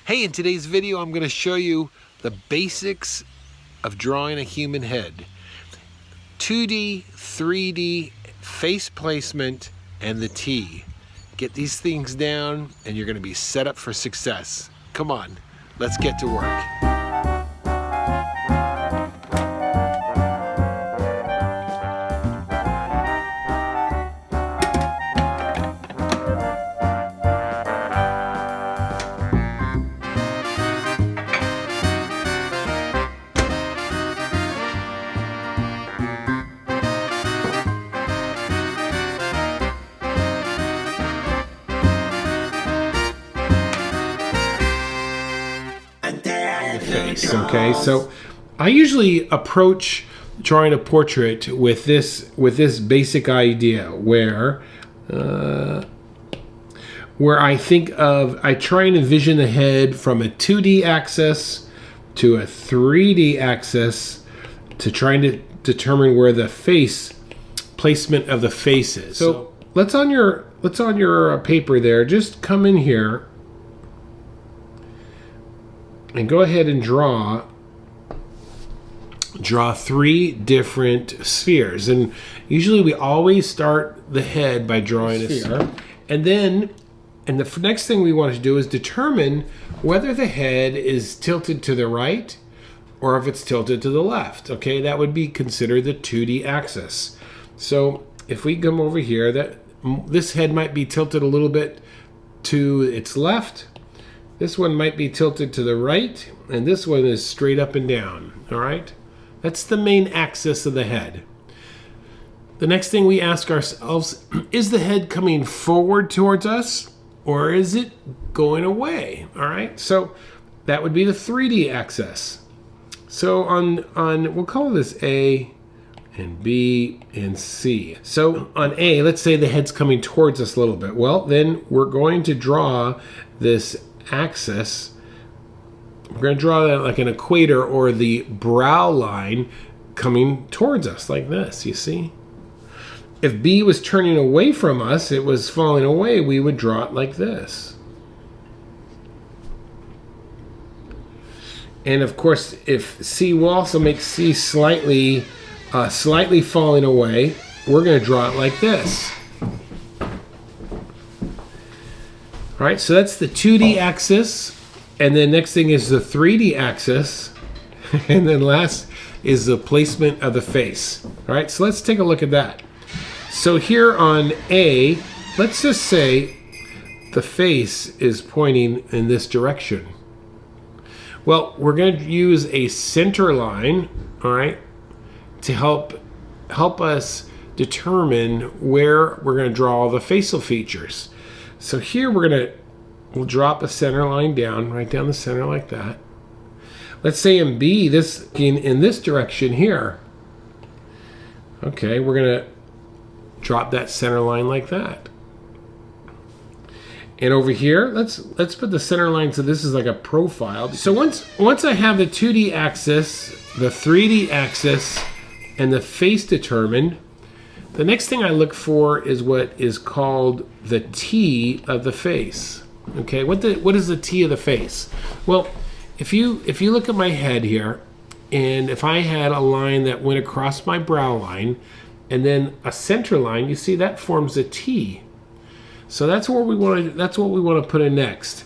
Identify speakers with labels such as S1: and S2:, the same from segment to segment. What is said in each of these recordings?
S1: Hey, in today's video, I'm going to show you the basics of drawing a human head. 2D, 3D, face placement, and the T. Get these things down and you're going to be set up for success. Come on, let's get to work. Face. Okay, so I usually approach drawing a portrait with this basic idea where I try and envision the head from a 2D axis to a 3D axis to trying to determine where the face placement of the face is. So let's on your paper there, just come in here and go ahead and draw 3 different spheres. And usually we always start the head by drawing a sphere. And the next thing we want to do is determine whether the head is tilted to the right or if it's tilted to the left. Okay, that would be considered the 2D axis. So if we come over here, this head might be tilted a little bit to its left. This one might be tilted to the right, and this one is straight up and down, all right? That's the main axis of the head. The next thing we ask ourselves, is the head coming forward towards us, or is it going away, all right? So that would be the 3D axis. So we'll call this A and B and C. So on A, let's say the head's coming towards us a little bit. Well, then we're going to draw this axis. We're going to draw that like an equator or the brow line coming towards us like this, you see? If B was turning away from us, it was falling away, we would draw it like this. And of course, if C will also make C slightly falling away, we're going to draw it like this. All right, so that's the 2D axis, and then next thing is the 3D axis, and then last is the placement of the face. All right, so let's take a look at that. So here on A, let's just say the face is pointing in this direction. Well, we're going to use a center line, all right, to help us determine where we're going to draw all the facial features. So here we'll drop a center line down, right down the center like that. Let's say in B, in this direction here. Okay, we're gonna drop that center line like that. And over here, let's put the center line so this is like a profile. So once I have the 2D axis, the 3D axis, and the face determined, the next thing I look for is what is called the T of the face. Okay, what is the T of the face? Well, if you look at my head here, and if I had a line that went across my brow line, and then a center line, you see that forms a T. So that's what we want to put in next.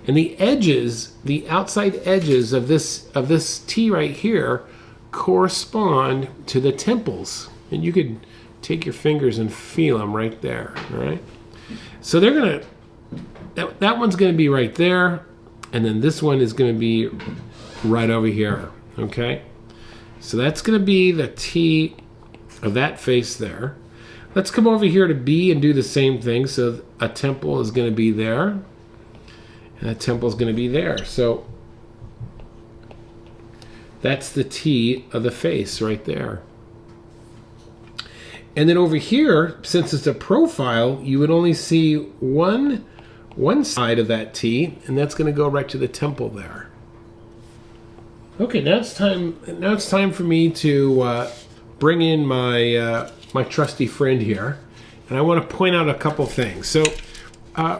S1: And the edges, the outside edges of this T right here, correspond to the temples, and you could take your fingers and feel them right there, all right? So that one's gonna be right there, and then this one is gonna be right over here, okay? So that's gonna be the T of that face there. Let's come over here to B and do the same thing. So a temple is gonna be there, and a temple is gonna be there. So that's the T of the face right there. And then over here, since it's a profile, you would only see one side of that T, and that's going to go right to the temple there. Okay, now it's time for me to bring in my trusty friend here, and I want to point out a couple things. So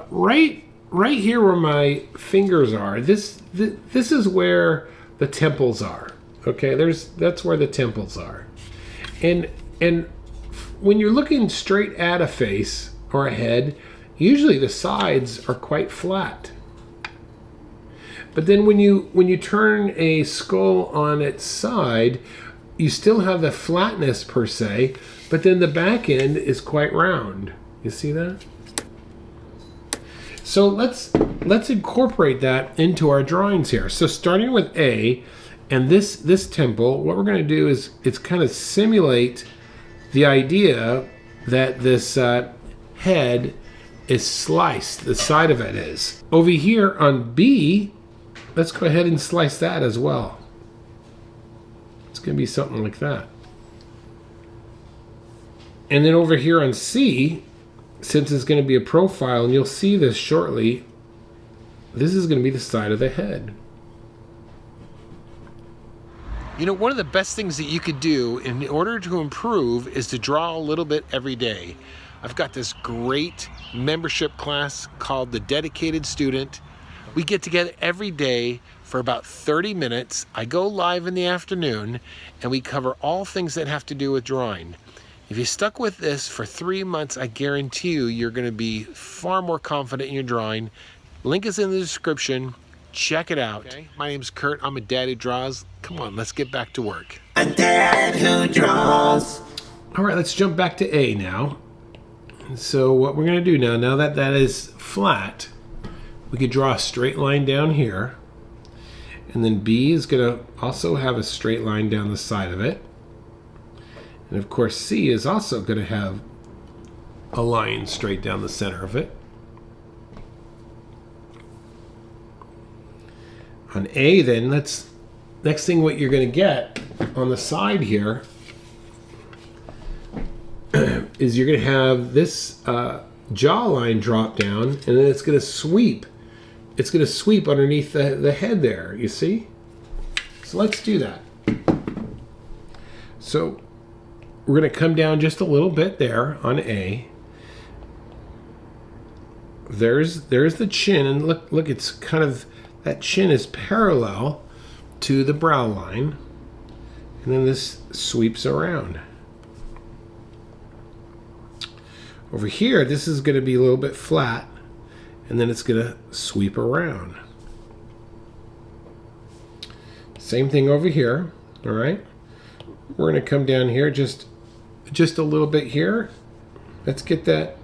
S1: right right here where my fingers are, this is where the temples are. Okay, that's where the temples are. And when you're looking straight at a face or a head, usually the sides are quite flat. But then when you turn a skull on its side, you still have the flatness per se, but then the back end is quite round. You see that? So let's incorporate that into our drawings here. So starting with A and this temple, what we're going to do is it's kind of simulate the idea that this head is sliced, the side of it is. Over here on B, let's go ahead and slice that as well. It's going to be something like that. And then over here on C, since it's going to be a profile, and you'll see this shortly, this is going to be the side of the head. You know, one of the best things that you could do in order to improve is to draw a little bit every day. I've got this great membership class called The Dedicated Student. We get together every day for about 30 minutes. I go live in the afternoon, and we cover all things that have to do with drawing. If you stuck with this for 3 months, I guarantee you're going to be far more confident in your drawing. Link is in the description. Check it out. Okay. My name's Kurt. I'm a dad who draws. Come on, let's get back to work.
S2: A dad who draws.
S1: All right, let's jump back to A now. And so what we're going to do now that that is flat, we could draw a straight line down here. And then B is going to also have a straight line down the side of it. And of course, C is also going to have a line straight down the center of it. On A, then, next thing what you're going to get on the side here is you're going to have this jawline drop down, and then it's going to sweep. It's going to sweep underneath the head there, you see? So let's do that. So we're going to come down just a little bit there on A. There's the chin, and look, it's kind of, that chin is parallel to the brow line, and then this sweeps around. Over here, this is going to be a little bit flat, and then it's going to sweep around. Same thing over here, all right? We're going to come down here just a little bit here. Let's get that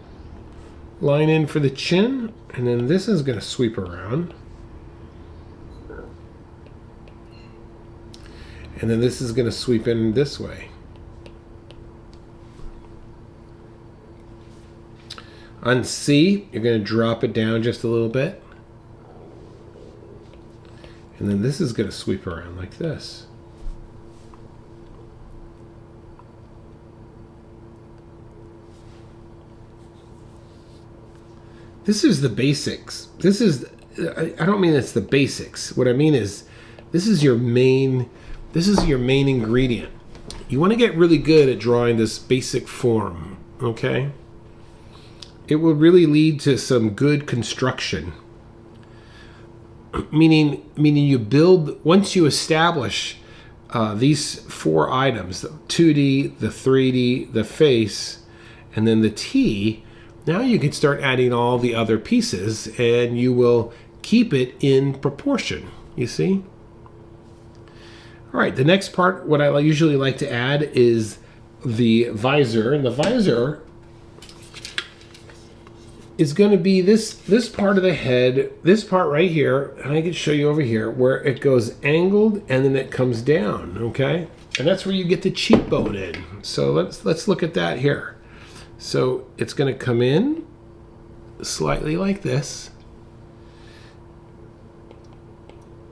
S1: line in for the chin, and then this is going to sweep around. And then this is going to sweep in this way. On C, you're going to drop it down just a little bit. And then this is going to sweep around like this. This is the basics. I don't mean it's the basics. What I mean is this is your main ingredient. You want to get really good at drawing this basic form, okay? It will really lead to some good construction. Meaning you build, once you establish these 4 items, the 2D, the 3D, the face, and then the T, now you can start adding all the other pieces, and you will keep it in proportion, you see? All right, the next part, what I usually like to add is the visor. And the visor is going to be this part of the head, this part right here, and I can show you over here, where it goes angled and then it comes down, okay? And that's where you get the cheekbone in. So let's look at that here. So it's going to come in slightly like this.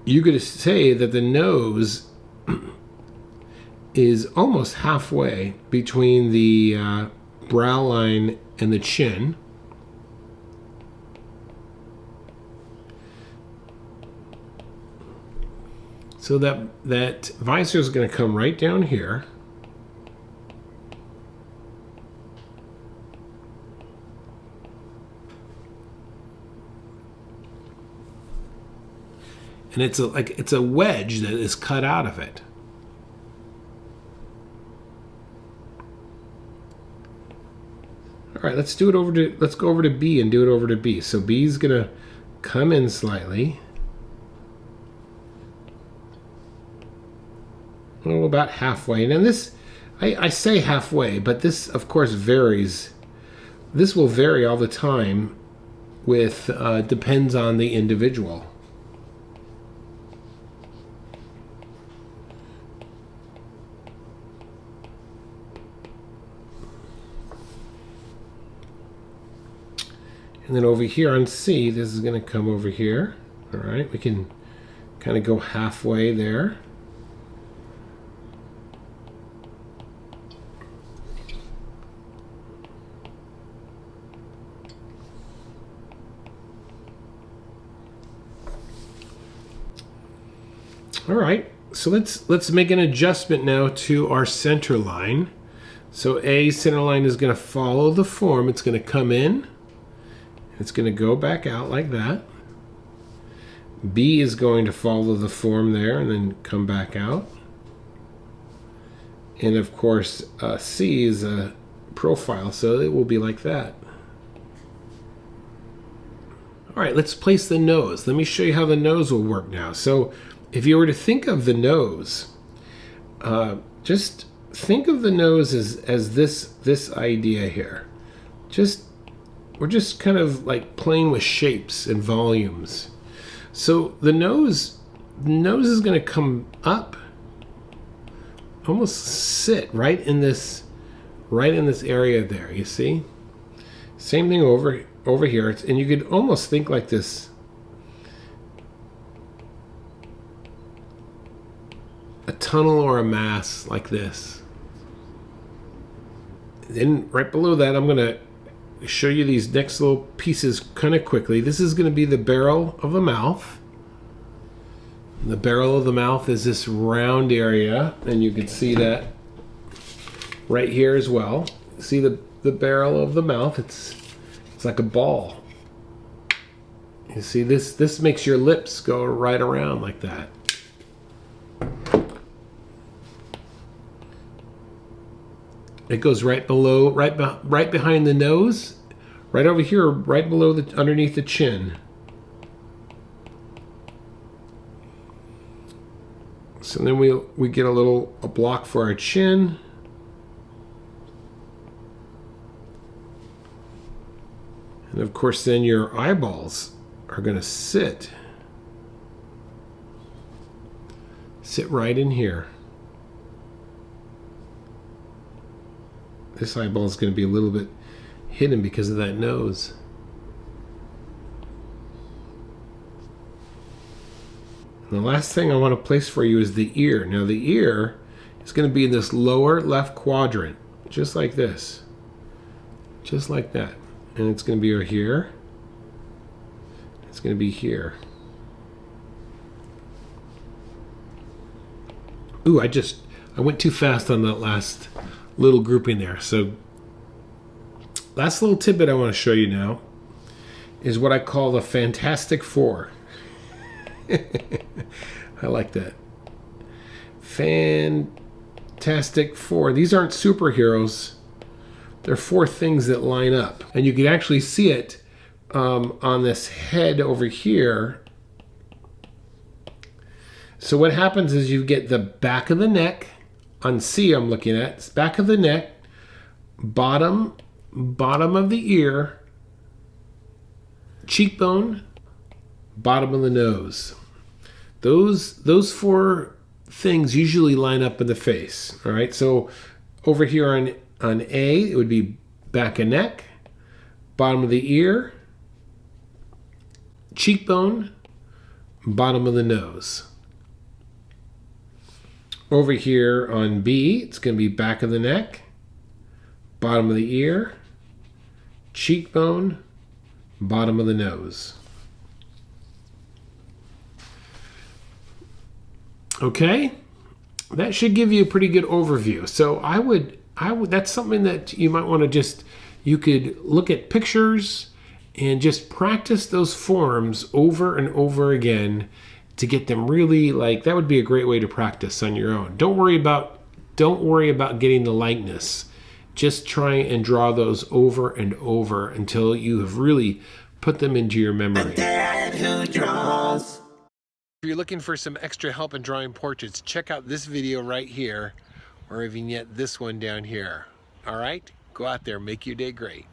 S1: You're going to say that the nose is almost halfway between the brow line and the chin. So that visor is going to come right down here. And it's a wedge that is cut out of it. All right, let's go over to B and do it over to B. So B is gonna come in slightly. Oh, about halfway. And then this, I say halfway, but this of course varies. This will vary all the time with, depends on the individual. And then over here on C, this is going to come over here. All right, we can kind of go halfway there. All right, so let's make an adjustment now to our center line. So A center line is going to follow the form. It's going to come in. It's going to go back out like that. B is going to follow the form there and then come back out. And of course, C is a profile, so it will be like that. All right, let's place the nose. Let me show you how the nose will work now. So if you were to think of the nose, just think of the nose as this idea here. We're just kind of like playing with shapes and volumes. So the nose is going to come up, almost sit right in this area there. You see? Same thing over here, and you could almost think like this. A tunnel or a mass like this. Then right below that, I'm going to show you these next little pieces kind of quickly. This is going to be the barrel of the mouth. The barrel of the mouth is this round area, and you can see that right here as well. See the barrel of the mouth? It's like a ball. You see this makes your lips go right around like that. It goes right below, right behind the nose, right over here, right below underneath the chin. So then we get a block for our chin. And of course then your eyeballs are going to sit right in here. This eyeball is going to be a little bit hidden because of that nose. And the last thing I want to place for you is the ear. Now the ear is going to be in this lower left quadrant, just like this. Just like that. And it's going to be over here. It's going to be here. Ooh, I went too fast on that last little grouping there. So last little tidbit I want to show you now is what I call the Fantastic Four. I like that. Fantastic Four. These aren't superheroes. They're four things that line up. And you can actually see it on this head over here. So what happens is you get the back of the neck. On C I'm looking at. It's back of the neck, bottom of the ear, cheekbone, bottom of the nose. Those four things usually line up in the face. All right. So over here on A, it would be back of neck, bottom of the ear, cheekbone, bottom of the nose. Over here on B, it's going to be back of the neck, bottom of the ear, cheekbone, bottom of the nose. Okay, that should give you a pretty good overview. So I would that's something that you might want to you could look at pictures and just practice those forms over and over again to get them really, like, that would be a great way to practice on your own. Don't worry about getting the likeness. Just try and draw those over and over until you have really put them into your memory.
S2: The dad who draws.
S1: If you're looking for some extra help in drawing portraits, check out this video right here, or even yet this one down here. All right? Go out there, make your day great.